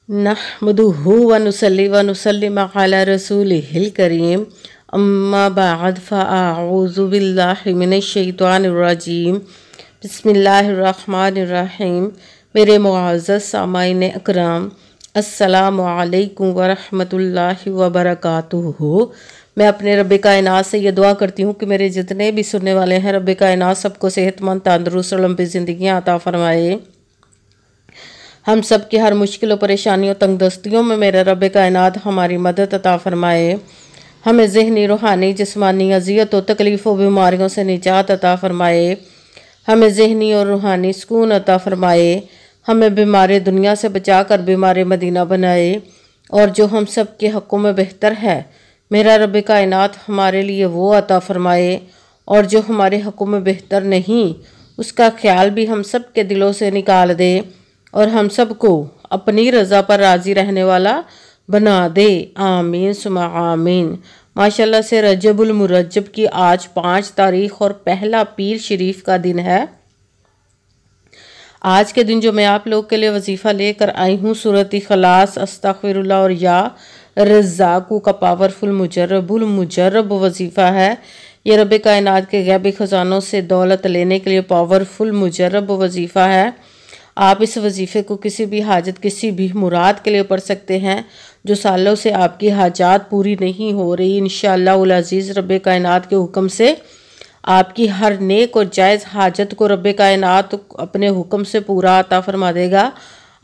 नहमदुहु व नुसल्ली व नुसल्लिम अला रसूलिहिल करीम अम्मा बाद फ़अऊज़ु बिल्लाहि मिनश शैतानिर रजीम बिस्मिल्लाहिर रहमानिर रहीम। मेरे मुअज़्ज़ज़ सामाईन अकराम, अस्सलामु अलैकुम व रहमतुल्लाहि व बरकातुहू। मैं अपने रब कायनात से ये दुआ करती हूँ कि मेरे जितने भी सुनने वाले हैं, रब कायनात सबको सेहतमंद, तंदुरुस्त और लंबी ज़िंदगियाँ अता फरमाए। हम सब की हर मुश्किल और परेशानियों तंगदस्तियों में मेरा रब कायनात हमारी मदद अता फरमाए। हमें ज़हनी, रूहानी, जिस्मानी अज़ियत और तकलीफ़ों बीमारियों से निजात अता फरमाए। हमें ज़हनी और रूहानी सुकून अता फरमाए। हमें बीमार दुनिया से बचा कर बीमार मदीना बनाए। और जो हम सब के हक़ों में बेहतर है, मेरा रब कायनात हमारे लिए वो अता फरमाए। और जो हमारे हक़ों में बेहतर नहीं, उसका ख्याल भी हम सब के दिलों से निकाल दे और हम सबको अपनी रज़ा पर राज़ी रहने वाला बना दे। आमीन सुमा आमीन। माशाल्लाह से रजबुल मुरज्जब की आज 5 तारीख और पहला पीर शरीफ का दिन है। आज के दिन जो मैं आप लोग के लिए वजीफ़ा लेकर आई हूँ, सूरत इखलास, अस्तगफिरुल्लाह और या रज़्ज़ाक़ू का पावरफुल मुजर्रब वजीफ़ा है। ये रब कायनात के गैबी ख़ज़ानों से दौलत लेने के लिए पावरफुल मुजर्रब वजीफ़ा है। आप इस वजीफ़े को किसी भी हाजत, किसी भी मुराद के लिए पढ़ सकते हैं। जो सालों से आपकी हाजात पूरी नहीं हो रही, इंशाअल्लाह उल अज़ीज़ रब कायनात के हुक्म से आपकी हर नेक और जायज़ हाजत को रब कायनात अपने हुक्म से पूरा अता फरमा देगा।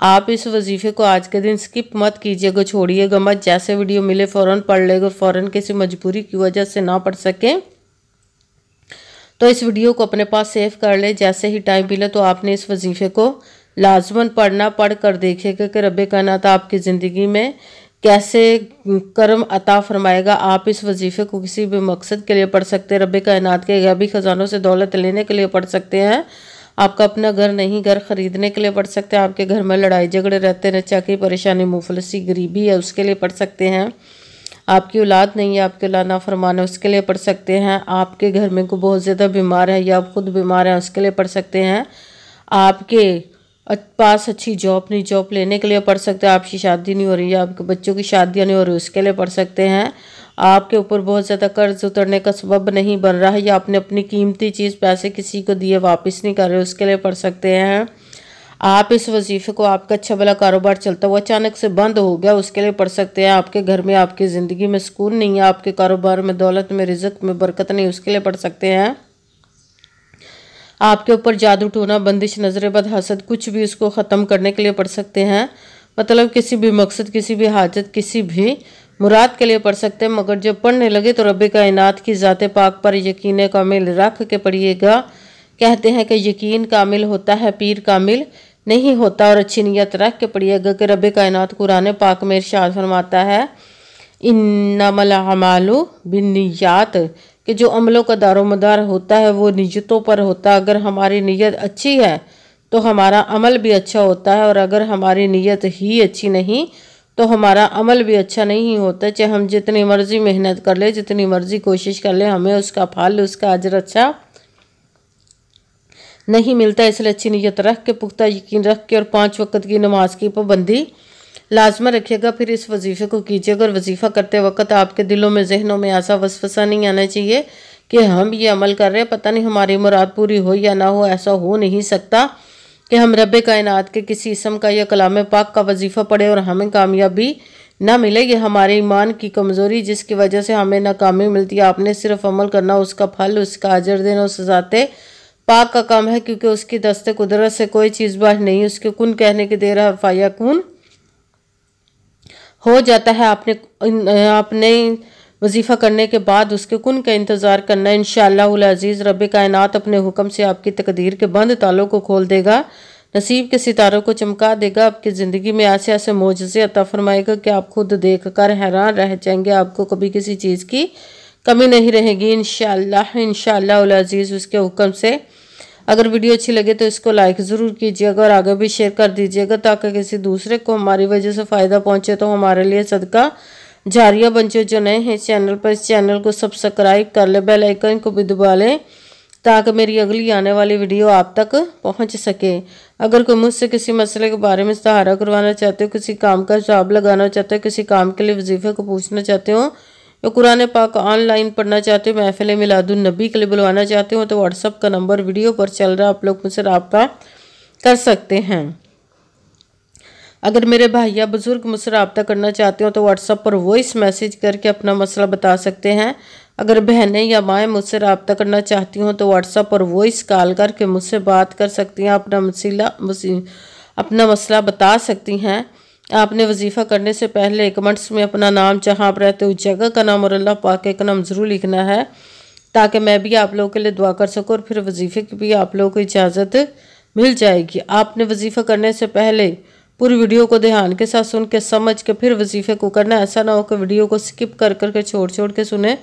आप इस वजीफ़े को आज के दिन स्किप मत कीजिएगा, छोड़िएगा मत। जैसे वीडियो मिले फ़ौरन पढ़ लेगा। फ़ौरन किसी मजबूरी की वजह से ना पढ़ सकें तो इस वीडियो को अपने पास सेव कर ले। जैसे ही टाइम मिले तो आपने इस वजीफ़े को लाजमन पढ़ना। पढ़ कर देखिएगा कि रब कायनात आपकी ज़िंदगी में कैसे करम अता फरमाएगा। आप इस वजीफ़े को किसी भी मकसद के लिए पढ़ सकते हैं। रब कायनात के गैबी ख़ज़ानों से दौलत लेने के लिए पढ़ सकते हैं। आपका अपना घर नहीं, घर ख़रीदने के लिए पढ़ सकते हैं। आपके घर में लड़ाई झगड़े रहते, नचा की परेशानी, मुफलसी, गरीबी है, उसके लिए पढ़ सकते हैं। आपकी औलाद नहीं है, आपके औलाद नाफरमान है, उसके लिए पढ़ सकते हैं। आपके घर में कोई बहुत ज़्यादा बीमार है या आप खुद बीमार हैं, उसके लिए पढ़ सकते हैं। आपके पास अच्छी जॉब नहीं, जॉब लेने के लिए पढ़ सकते हैं। आपकी शादी नहीं हो रही है, आपके बच्चों की शादियाँ नहीं हो रही, उसके लिए पढ़ सकते हैं। आपके ऊपर बहुत ज़्यादा कर्ज उतरने का सबब नहीं बन रहा है या आपने अपनी कीमती चीज़, पैसे किसी को दिए वापस नहीं कर रहे, उसके लिए पढ़ सकते हैं। आप इस वजीफ़े को, आपका अच्छा भला कारोबार चलता हुआ अचानक से बंद हो गया, उसके लिए पढ़ सकते हैं। आपके घर में, आपकी ज़िंदगी में सुकून नहीं है, आपके कारोबार में, दौलत में, रिज़्क़ में बरकत नहीं, उसके लिए पढ़ सकते हैं। आपके ऊपर जादू, टोना, बंदिश, नजर बद, हसद, कुछ भी उसको ख़त्म करने के लिए पढ़ सकते हैं। मतलब किसी भी मकसद, किसी भी हाजत, किसी भी मुराद के लिए पढ़ सकते हैं। मगर जब पढ़ने लगे तो रब कायनात की ज़ात पाक पर यकीन कामिल रख के पढ़िएगा। कहते हैं कि यकीन कामिल होता है, पीर कामिल नहीं होता। और अच्छी नीयत रख के पढ़िएगा कि रब कायनात कुरान पाक में इरशाद फरमाता है, इन्नमल अमालु बिन्नियात, कि जो अमलों का दारोमदार होता है वो नीयतों पर होता है। अगर हमारी नीयत अच्छी है तो हमारा अमल भी अच्छा होता है, और अगर हमारी नीयत ही अच्छी नहीं तो हमारा अमल भी अच्छा नहीं होता। चाहे हम जितनी मर्जी मेहनत कर ले, जितनी मर्जी कोशिश कर ले, हमें उसका फल, उसका अजर अच्छा नहीं मिलता। इसलिए अच्छी नीयत रख के, पुख्ता यकीन रख के और 5 वक्त की नमाज की पाबंदी लाजमा रखिएगा। फिर इस वजीफ़े को कीजिएगा। और वजीफ़ा करते वक्त आपके दिलों में, जहनों में ऐसा वसवसा नहीं आना चाहिए कि हम ये अमल कर रहे हैं, पता नहीं हमारी मुराद पूरी हो या ना हो। ऐसा हो नहीं सकता कि हम रब कायनात के किसी इसम का या कलाम पाक का वजीफ़ा पढ़े और हमें कामयाबी ना मिले। ये हमारे ईमान की कमज़ोरी, जिसकी वजह से हमें नाकामी मिलती है। आपने सिर्फ अमल करना, उसका फल, उसका अजर देना, उस ज़ाते पाक का काम है, क्योंकि उसकी दस्ते कुदरत से कोई चीज़ बाहर नहीं। उसके कुन कहने की देर है, फाया कुन हो जाता है। आपने वजीफ़ा करने के बाद उसके कुन का इंतज़ार करना। इंशाअल्लाह उल अज़ीज़ रब कायनात अपने हुक्म से आपकी तकदीर के बंद तालों को खोल देगा, नसीब के सितारों को चमका देगा। आपकी ज़िंदगी में ऐसे ऐसे मोजज़े अता फरमाएगा कि आप खुद देख कर हैरान रह जाएंगे। आपको कभी किसी चीज़ की कमी नहीं रहेगी इंशाअल्लाह उल अज़ीज़ उसके हुक्म से। अगर वीडियो अच्छी लगे तो इसको लाइक ज़रूर कीजिएगा और आगे भी शेयर कर दीजिएगा, ताकि किसी दूसरे को हमारी वजह से फ़ायदा पहुँचे तो हमारे लिए सदका जारिया बन जाए। जो नए हैं इस चैनल पर, इस चैनल को सब्सक्राइब कर ले, बेल आइकन को भी दबा लें ताकि मेरी अगली आने वाली वीडियो आप तक पहुंच सके। अगर कोई मुझसे किसी मसले के बारे में इस्ताहारा करवाना चाहते हो, किसी काम का हिसाब लगाना चाहते हो, किसी काम के लिए वजीफे को पूछना चाहते हो, या कुरान पाक ऑनलाइन पढ़ना चाहते हो, महफिल मिलादुन नबी के लिए बुलवाना चाहते हो, तो व्हाट्सअप का नंबर वीडियो पर चल रहा है, आप लोग मुझसे रब्ता कर सकते हैं। अगर मेरे भाई या बुजुर्ग मुझसे रब्ता करना चाहते हो तो व्हाट्सअप पर वॉइस मैसेज करके अपना मसला बता सकते हैं। अगर बहनें या माएँ मुझसे रब्ता करना चाहती हों तो व्हाट्सअप पर वॉइस कॉल करके मुझसे बात कर सकती हैं, अपना मसला बता सकती हैं। आपने वजीफ़ा करने से पहले कमेंट्स में अपना नाम, जहाँ आप रहते हो उस जगह का नाम और अल्लाह पाक का नाम ज़रूर लिखना है, ताकि मैं भी आप लोगों के लिए दुआ कर सकूँ और फिर वजीफ़े की भी आप लोगों को इजाज़त मिल जाएगी। आपने वजीफ़ा करने से पहले पूरी वीडियो को ध्यान के साथ सुन के समझ के फिर वजीफ़े को करना। ऐसा ना हो कि वीडियो को स्किप कर करके छोड़ के सुने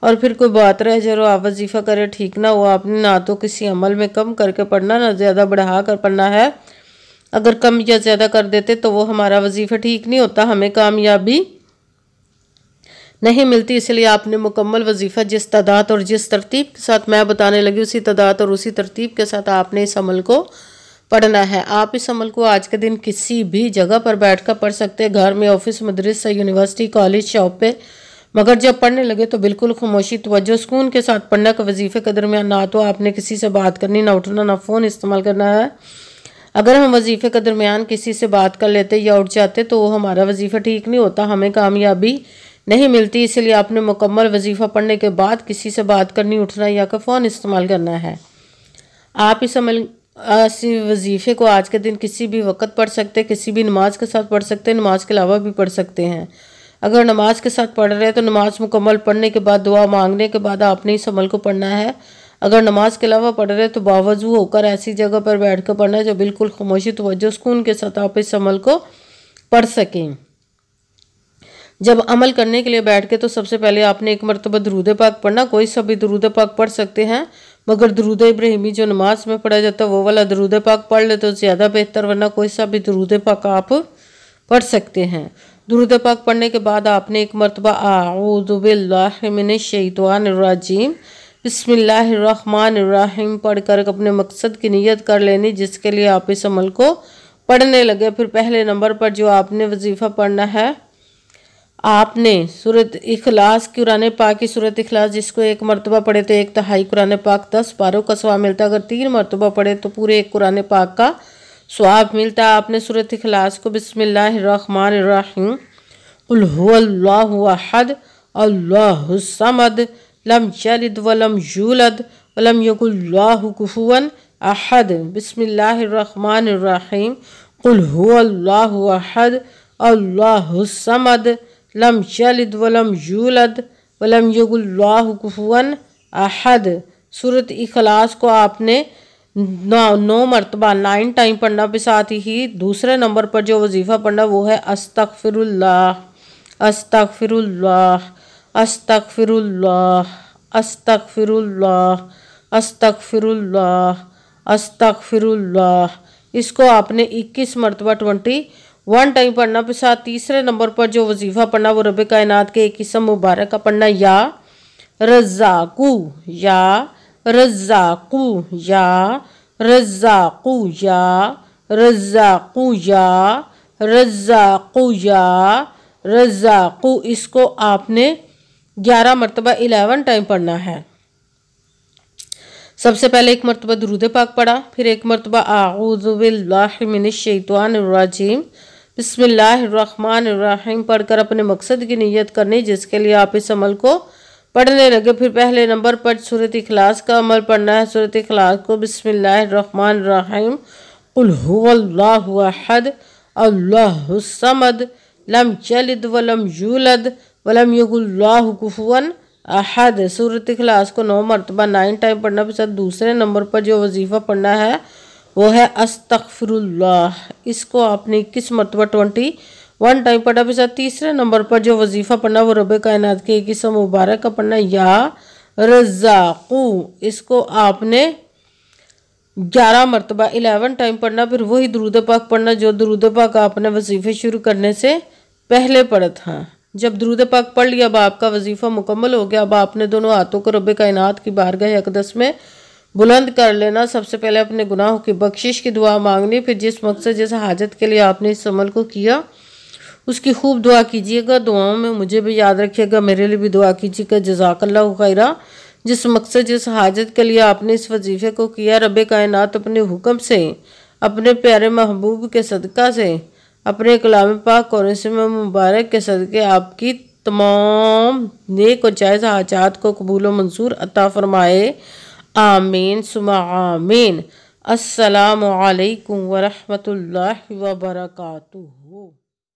और फिर कोई बात रहे जो आप वजीफ़ा करें ठीक ना हो। आपने ना तो किसी अमल में कम करके पढ़ना, ना ज़्यादा बढ़ा कर पढ़ना है। अगर कम या ज़्यादा कर देते तो वो हमारा वजीफ़ा ठीक नहीं होता, हमें कामयाबी नहीं मिलती। इसलिए आपने मुकम्मल वजीफ़ा जिस तादाद और जिस तरतीब के साथ मैं बताने लगी उसी तादाद और उसी तरतीब के साथ आपने इस अमल को पढ़ना है। आप इस अमल को आज के दिन किसी भी जगह पर बैठकर पढ़ सकते हैं, घर में, ऑफिस, मदरसा, यूनिवर्सिटी, कॉलेज, शॉप पे। मगर जब पढ़ने लगे तो बिल्कुल खामोशी, तवज्जो, सुकून के साथ पढ़ना का वजीफ़े के दरमियान ना तो आपने किसी से बात करनी, ना उठना, ना फ़ोन इस्तेमाल करना है। अगर हम वजीफ़े के दरमियान किसी से बात कर लेते या उठ जाते तो वो हमारा वजीफ़ा ठीक नहीं होता, हमें कामयाबी नहीं मिलती। इसलिए आपने मुकम्मल वजीफ़ा पढ़ने के बाद किसी से बात करनी, उठना या का फ़ोन इस्तेमाल करना है। आप इस वजीफ़े को आज के दिन किसी भी वक्त पढ़ सकते हैं, किसी भी नमाज के साथ पढ़ सकते हैं, नमाज के अलावा भी पढ़ सकते हैं। अगर नमाज के साथ पढ़ रहे हैं तो नमाज मुकम्मल पढ़ने के बाद, दुआ मांगने के बाद आपने इस अमल को पढ़ना है। अगर नमाज के अलावा पढ़ रहे हैं तो बावजू होकर ऐसी जगह पर बैठ कर पढ़ना है जो बिल्कुल खामोशी, तवज्जो, सुकून के साथ आप इस अमल को पढ़ सकें। जब अमल करने के लिए बैठ के तो सबसे पहले आपने एक मरतबा दरूद पाक पढ़ना। कोई सा भी दरूद पाक पढ़ सकते हैं, मगर दरूद इब्राहिमी जो नमाज में पढ़ा जाता है वो वाला दरूद पाक पढ़ ले तो ज़्यादा बेहतर, वरना कोई सा भी दरूद पाक आप पढ़ सकते हैं। दरूद पाक पढ़ने के बाद आपने एक मरतबा आऊज़ु बिल्लाहि मिनश शैतानिर रजीम बिस्मिल्लाहिर्रहमानिर्रहीम पढ़कर अपने मकसद की नियत कर लेनी, जिसके लिए आप इस अमल को पढ़ने लगे। फिर पहले नंबर पर जो आपने वजीफ़ा पढ़ना है, आपने सूरत इखलास, कुरान पाक की सूरत इखलास, जिसको एक मरतबा पढ़े तो 1/3 कुरान पाक 10 पारों का सवाब मिलता है। अगर 3 मरतबा पढ़े तो पूरे एक कुरान पाक का सवाब मिलता है। आपने सूरत इखलास को बिस्मिल्लाहिर्रहमानिर्रहीम कुल हुवल्लाहु अहद अल्लाहुस समद लम यलिद वलम यूलद वलम यकुल लहु कुफुवन अहद बिस्मिल्लाहिर्रहमानिर्रहीम कुल हुवल्लाहु अहद अल्लाहुस समद लम यलिद वलम यूलद वलम यकुल लहु कुफुवन अहद। सूरत इखलास को आपने 9 मरतबा 9 टाइम पढ़ना। पे साथ ही दूसरे नंबर पर जो वजीफ़ा पढ़ना वो है अस्तगफिरुल्लाह अस्तगफिरुल्लाह अस्तगफिरुल्लाह अस्तगफिरुल्लाह अस्तगफिरुल्लाह अस्तगफिरुल्लाह। इसको आपने 21 मरतबा 21 टाइम पढ़ना। पे साथ तीसरे नंबर पर जो वजीफ़ा पढ़ना वो रब कायनात के एक किस्म मुबारक का पढ़ना, या रज़्ज़ाक़ू या रज़्ज़ाक़ू या रज़्ज़ाक़ू या रज़्ज़ाक़ू या रज़्ज़ाक़ू या रज़्ज़ाक़ू। इसको आपने 11 मरतबा 11 टाइम पढ़ना है। सबसे पहले एक मरतबा दुरूद पाक पढ़ा, फिर एक मरतबा आऊज़ु बिल्लाहि मिनश शैतानिर रजीम बिस्मिल्लाहिर्रहमानिर्रहीम पढ़कर अपने मकसद की नियत करनी, जिसके लिए आप इस अमल को पढ़ने लगे। फिर पहले नंबर पर सूरत इखलास का अमल पढ़ना है। सूरत इखलास को बिस्मिल्लाहिर्रहमानिर्रहीम कुल हुवल्लाहु अहद अल्लाहुस समद लम यलिद वलम यूलद वलम यकुल लहु कुफुवन अहद। सूरत इखलास को 9 मरतबा 9 टाइम पढ़ना। फिर दूसरे नंबर पर जो वजीफ़ा पढ़ना है वो है अस्तगफिरुल्लाह। इसको आपने 21 मरतबा 21 टाइम पढ़ा। फिर तीसरे नंबर पर जो वजीफ़ा पढ़ना वो रब कायनात के एक किस्म मुबारक का पढ़ना, या रज़्ज़ाक़ू। इसको आपने 11 मरतबा 11 टाइम पढ़ना। फिर वही दुरूद पाक पढ़ना जो दुरूद पाक आपने वजीफ़े शुरू करने से पहले पढ़ा था। जब दुरूद पाक पढ़ लिया, अब आपका वजीफ़ा मुकम्मल हो गया। अब आपने दोनों हाथों को रब कायनात की बारगाह अक़दस में बुलंद कर लेना। सबसे पहले अपने गुनाहों की बख्शिश की दुआ मांगनी, फिर जिस मकसद जिस हाजत के लिए आपने इस अमल को किया उसकी खूब दुआ कीजिएगा। दुआओं में मुझे भी याद रखिएगा, मेरे लिए भी दुआ कीजिएगा। जज़ाकल्लाहु खैरा। जिस मकसद जिस हाजत के लिए आपने इस वजीफ़े को किया, रब कायनात अपने हुक्म से, अपने प्यारे महबूब के सदका से, अपने कलाम पाक और इसमें मुबारक के सदके आपकी तमाम नेक और जायज़ हाजात को कबूल व मंसूर अता फरमाए। आमीन सुमा आमीन। अस्सलामु अलैकुम व रहमतुल्लाहि व बरकातुहू।